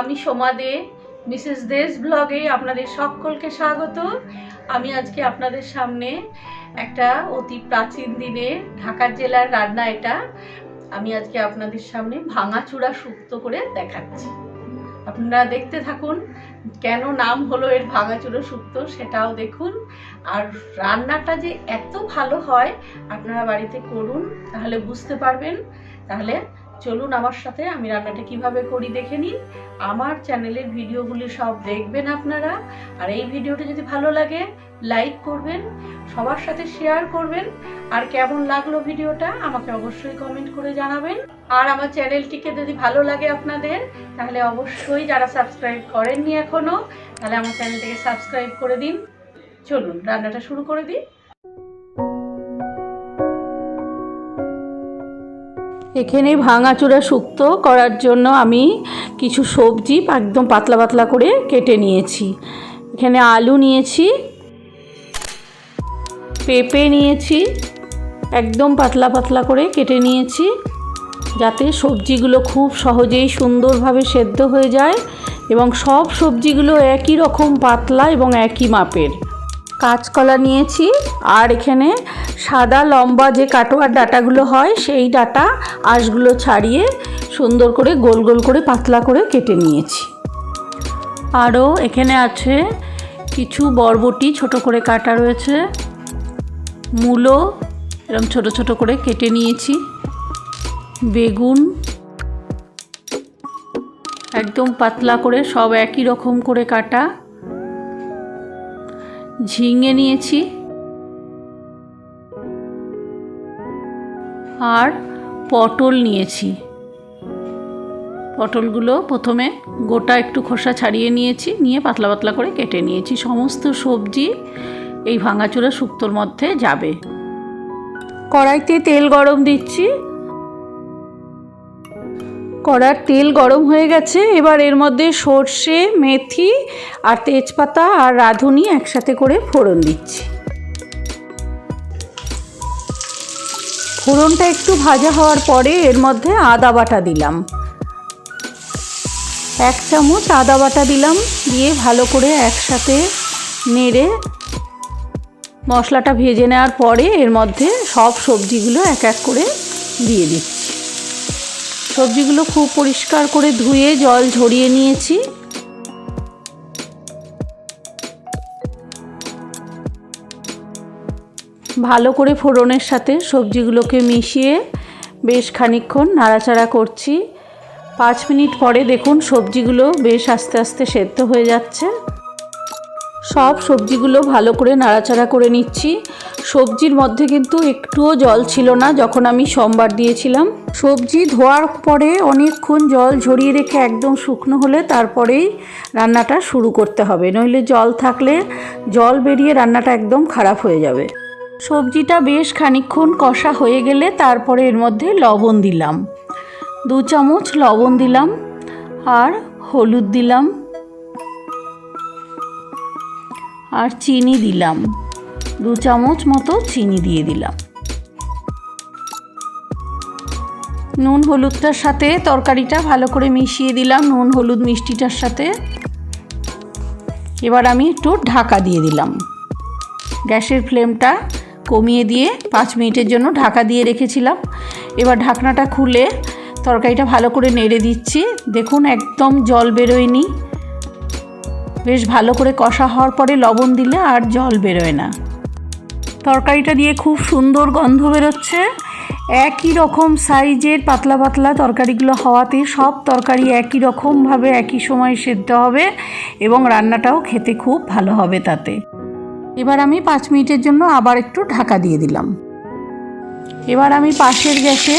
আমি সোমা দে মিসেস দেশ ব্লগে আপনাদের সকলকে স্বাগত। আমি আজকে আপনাদের সামনে একটা অতি প্রাচীন দিনের ঢাকার জেলার রান্না, এটা আমি আজকে আপনাদের সামনে ভাঙাচোরা শুক্তো করে দেখাচ্ছি। আপনারা দেখতে থাকুন, কেন নাম হলো এর ভাঙাচোরা শুক্তো সেটাও দেখুন। আর রান্নাটা যে এত ভালো হয় আপনারা বাড়িতে করুন, তাহলে বুঝতে পারবেন। তাহলে চলুন আমার সাথে, আমি রান্নাটা কিভাবে করি দেখে নিন। আমার চ্যানেলের ভিডিওগুলি সব দেখবেন আপনারা। আর এই ভিডিওটা যদি ভালো লাগে লাইক করবেন, সবার সাথে শেয়ার করবেন। আর কেমন লাগলো ভিডিওটা আমাকে অবশ্যই কমেন্ট করে জানাবেন। আর আমার চ্যানেলটিকে যদি ভালো লাগে আপনাদের, তাহলে অবশ্যই যারা সাবস্ক্রাইব করেননি এখনো, তাহলে আমার চ্যানেলটিকে সাবস্ক্রাইব করে দিন। চলুন রান্নাটা শুরু করে দিই। এখানে ভাঙাচোরা শুক্তো করার জন্য আমি কিছু সবজি একদম পাতলা পাতলা করে কেটে নিয়েছি। এখানে আলু নিয়েছি, পেঁপে নিয়েছি, একদম পাতলা পাতলা করে কেটে নিয়েছি, যাতে সবজিগুলো খুব সহজেই সুন্দরভাবে সেদ্ধ হয়ে যায় এবং সব সবজিগুলো একই রকম পাতলা এবং একই মাপের। কাঁচকলা নিয়েছি, আর এখানে সাদা লম্বা যে কাটোয়ার ডাঁটাগুলো হয় সেই ডাঁটা আঁশগুলো ছাড়িয়ে সুন্দর করে গোল গোল করে পাতলা করে কেটে নিয়েছি। আরও এখানে আছে কিছু বরবটি ছোট করে কাটা রয়েছে, মূলো এরকম ছোট ছোট করে কেটে নিয়েছি, বেগুন একদম পাতলা করে সব একই রকম করে কাটা, ঝিঙে নিয়েছি, আর পটল নিয়েছি। পটলগুলো প্রথমে গোটা একটু খোসা ছাড়িয়ে নিয়েছি, নিয়ে পাতলা পাতলা করে কেটে নিয়েছি। সমস্ত সবজি এই ভাঙাচোরা শুক্তোর মধ্যে যাবে। কড়াইতে তেল গরম দিচ্ছি। কড়ার তেল গরম হয়ে গেছে। এবার এর মধ্যে সর্ষে, মেথি আর তেজপাতা আর রাঁধুনি একসাথে করে ফোড়ন দিচ্ছি। ফোড়নটা একটু ভাজা হওয়ার পরে এর মধ্যে আদা বাটা দিলাম, 1 চামচ আদা বাটা দিলাম। দিয়ে ভালো করে একসাথে নেড়ে মশলাটা ভেজে নেওয়ার পরে এর মধ্যে সব সবজিগুলো এক এক করে দিয়ে দিচ্ছি। সবজিগুলো খুব পরিষ্কার করে ধুয়ে জল ঝরিয়ে নিয়েছি। ভালো করে ফোড়নের সাথে সবজিগুলোকে মিশিয়ে বেশ খানিকক্ষণ নাড়াচাড়া করছি। 5 মিনিট পরে দেখুন সবজিগুলো বেশ আস্তে আস্তে সেদ্ধ হয়ে যাচ্ছে। সব সবজিগুলো ভালো করে নাড়াচাড়া করে নিচ্ছি। সবজির মধ্যে কিন্তু একটুও জল ছিল না যখন আমি সোমবার দিয়েছিলাম। সবজি ধোয়ার পরে অনেকক্ষণ জল ঝরিয়ে রেখে একদম শুকনো হলে তারপরেই রান্নাটা শুরু করতে হবে, নইলে জল থাকলে জল বেরিয়ে রান্নাটা একদম খারাপ হয়ে যাবে। সবজিটা বেশ খানিকক্ষণ কষা হয়ে গেলে তারপরে এর মধ্যে লবণ দিলাম, 2 চামচ লবণ দিলাম, আর হলুদ দিলাম, আর চিনি দিলাম, 2 চামচ মতো চিনি দিয়ে দিলাম। নুন হলুদটার সাথে তরকারিটা ভালো করে মিশিয়ে দিলাম, নুন হলুদ মিষ্টিটার সাথে। এবার আমি একটু ঢাকা দিয়ে দিলাম। গ্যাসের ফ্লেমটা কমিয়ে দিয়ে 5 মিনিটের জন্য ঢাকা দিয়ে রেখেছিলাম। এবার ঢাকনাটা খুলে তরকারিটা ভালো করে নেড়ে দিচ্ছি। দেখুন একদম জল বেরোয়নি। বেশ ভালো করে কষা হওয়ার পরে লবণ দিলে আর জল বেরোয় না। তরকারিটা দিয়ে খুব সুন্দর গন্ধ বেরোচ্ছে। একই রকম সাইজের পাতলা পাতলা তরকারিগুলো হওয়াতে সব তরকারি একই রকমভাবে একই সময় সেদ্ধ হবে এবং রান্নাটাও খেতে খুব ভালো হবে তাতে। এবার আমি 5 মিনিটের জন্য আবার একটু ঢাকা দিয়ে দিলাম। এবার আমি পাশের গ্যাসে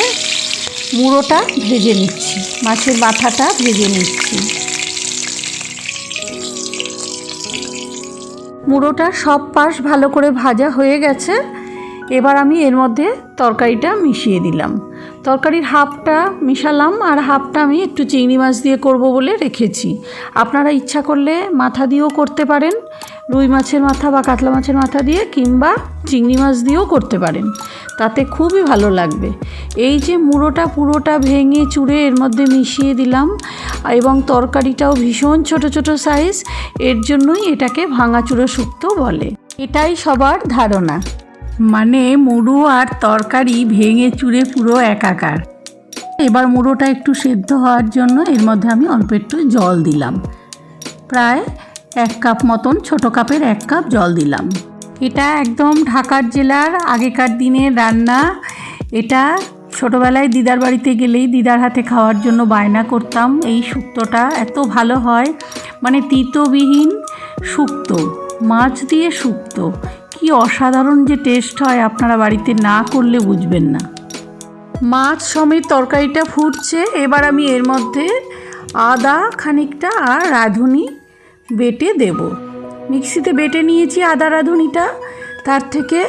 মুড়োটা ভেজে নিচ্ছি, মাছের মাথাটা ভেজে নিচ্ছি। মুড়োটা সব পাশ ভালো করে ভাজা হয়ে গেছে। এবার আমি এর মধ্যে তরকারিটা মিশিয়ে দিলাম। তরকারির হাফটা মিশালাম, আর হাফটা আমি একটু চিংড়ি মাছ দিয়ে করব বলে রেখেছি। আপনারা ইচ্ছা করলে মাথা দিয়েও করতে পারেন, রুই মাছের মাথা বা কাতলা মাছের মাথা দিয়ে, কিংবা চিংড়ি মাছ দিয়েও করতে পারেন, তাতে খুবই ভালো লাগবে। এই যে মুড়োটা পুরোটা ভেঙে চুড়ে এর মধ্যে মিশিয়ে দিলাম, এবং তরকারিটাও ভীষণ ছোট ছোট সাইজ, এর জন্যই এটাকে ভাঙাচোরা শুক্তো বলে। এটাই সবার ধারণা, মানে মুড়ো আর তরকারি ভেঙে চুরে পুরো একাকার। এবার মুড়োটা একটু সেদ্ধ হওয়ার জন্য এর মধ্যে আমি অল্প একটু জল দিলাম, প্রায় 1 কাপ মতন, ছোটো কাপের 1 কাপ জল দিলাম। এটা একদম ঢাকার জেলার আগেকার দিনের রান্না। এটা ছোটোবেলায় দিদার বাড়িতে গেলেই দিদার হাতে খাওয়ার জন্য বায়না করতাম। এই শুক্তোটা এত ভালো হয়, মানে তিতবিহীন শুক্তো, মাছ দিয়ে শুক্তো, কি অসাধারণ যে টেস্ট হয়, আপনারা বাড়িতে না করলে বুঝবেন না। মাছ সমেত তরকারিটা ফুটছে, এবার আমি এর মধ্যে আদা খানিকটা আর রাঁধুনি বেটে দেব। মিক্সিতে বেটে নিয়েছি আদা রাঁধুনিটা, তার থেকে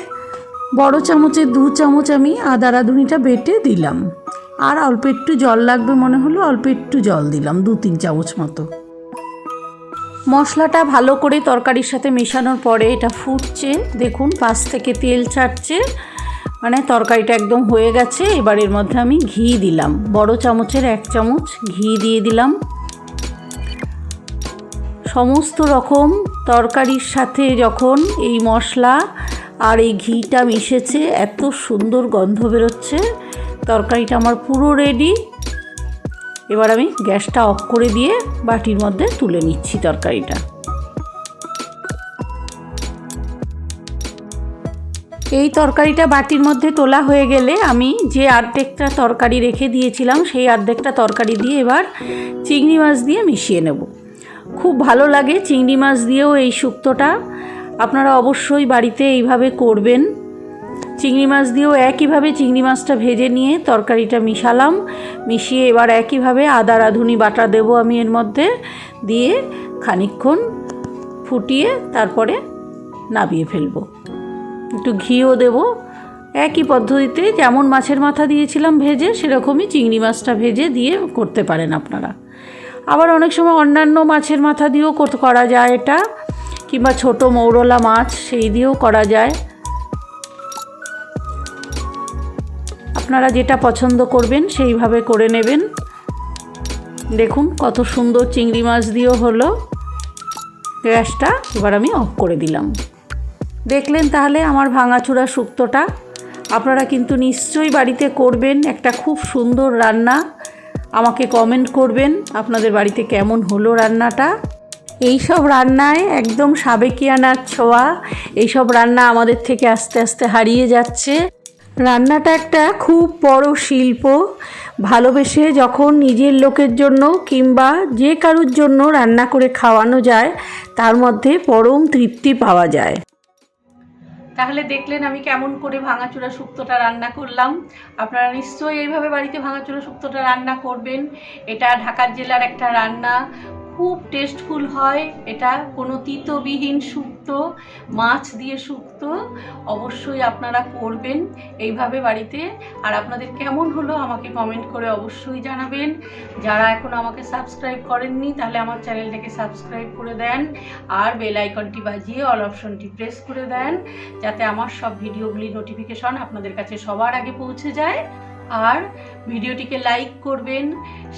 বড় চামচের 2 চামচ আমি আদা রাঁধুনিটা বেটে দিলাম। আর অল্প একটু জল লাগবে মনে হলো, অল্প একটু জল দিলাম, 2-3 চামচ মতো। মশলাটা ভালো করে তরকারির সাথে মেশানোর পরে এটা ফুটছে, দেখুন পাশ থেকে তেল ছাড়ছে, মানে তরকারিটা একদম হয়ে গেছে। এবার এর মধ্যে আমি ঘি দিলাম, বড় চামচের 1 চামচ ঘি দিয়ে দিলাম। সমস্ত রকম তরকারির সাথে যখন এই মশলা আর এই ঘিটা মিশেছে, এত সুন্দর গন্ধ বেরোচ্ছে। তরকারিটা আমার পুরো রেডি। এবার আমি গ্যাসটা অফ করে দিয়ে বাটির মধ্যে তুলে নিচ্ছি তরকারিটা। এই তরকারিটা বাটির মধ্যে তোলা হয়ে গেলে আমি যে অর্ধেকটা তরকারি রেখে দিয়েছিলাম, সেই অর্ধেকটা তরকারি দিয়ে এবার চিংড়ি মাছ দিয়ে মিশিয়ে নেব। খুব ভালো লাগে চিংড়ি মাছ দিয়েও এই শুক্তোটা, আপনারা অবশ্যই বাড়িতে এইভাবে করবেন। চিংড়ি মাছ দিয়েও একইভাবে চিংড়ি মাছটা ভেজে নিয়ে তরকারিটা মিশালাম, মিশিয়ে এবার একইভাবে আদা রাঁধুনি বাটা দেব আমি এর মধ্যে, দিয়ে খানিকক্ষণ ফুটিয়ে তারপরে নামিয়ে ফেলবো। একটু ঘিও দেব, একই পদ্ধতিতে যেমন মাছের মাথা দিয়েছিলাম ভেজে, সেরকমই চিংড়ি মাছটা ভেজে দিয়ে করতে পারেন আপনারা। আবার অনেক সময় অন্যান্য মাছের মাথা দিয়েও করা যায় এটা, কিংবা ছোট মৌরলা মাছ সেই দিয়েও করা যায়। আপনারা যেটা পছন্দ করবেন সেইভাবে করে নেবেন। দেখুন কত সুন্দর চিংড়ি মাছ দিয়েও হলো। গ্যাসটা এবার আমি অফ করে দিলাম। দেখলেন তাহলে আমার ভাঙাচোরা শুক্তোটা। আপনারা কিন্তু নিশ্চয়ই বাড়িতে করবেন, একটা খুব সুন্দর রান্না। আমাকে কমেন্ট করবেন আপনাদের বাড়িতে কেমন হলো রান্নাটা। এইসব রান্নায় একদম সাবেকিয়ানার ছোঁয়া, এইসব রান্না আমাদের থেকে আস্তে আস্তে হারিয়ে যাচ্ছে। রান্নাটা একটা খুব বড় শিল্প। ভালোবেসে যখন নিজের লোকের জন্য কিংবা যে কারুর জন্য রান্না করে খাওয়ানো যায়, তার মধ্যে পরম তৃপ্তি পাওয়া যায়। তাহলে দেখলেন আমি কেমন করে ভাঙাচোরা শুক্তোটা রান্না করলাম। আপনারা নিশ্চয়ই এইভাবে বাড়িতে ভাঙাচোরা শুক্তোটা রান্না করবেন। এটা ঢাকার জেলার একটা রান্না, খুব টেস্টফুল হয়। এটা কোনো তিতবিহীন শুক্তো, মাছ দিয়ে শুক্তো। অবশ্যই আপনারা করবেন এইভাবে বাড়িতে। আর আপনাদের কেমন হলো আমাকে কমেন্ট করে অবশ্যই জানাবেন। যারা এখনও আমাকে সাবস্ক্রাইব করেননি, তাহলে আমার চ্যানেলটাকে সাবস্ক্রাইব করে দেন, আর বেল আইকনটি বাজিয়ে অল অপশনটি প্রেস করে দেন, যাতে আমার সব ভিডিওগুলি নোটিফিকেশন আপনাদের কাছে সবার আগে পৌঁছে যায়। আর ভিডিওটিকে লাইক করবেন,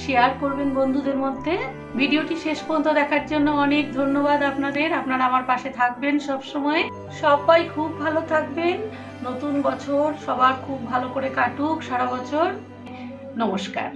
শেয়ার করবেন বন্ধুদের মধ্যে। ভিডিওটি শেষ পর্যন্ত দেখার জন্য অনেক ধন্যবাদ আপনাদের। আপনারা আমার পাশে থাকবেন সব সময়। সবাই খুব ভালো থাকবেন। নতুন বছর সবার খুব ভালো করে কাটুক সারা বছর। নমস্কার।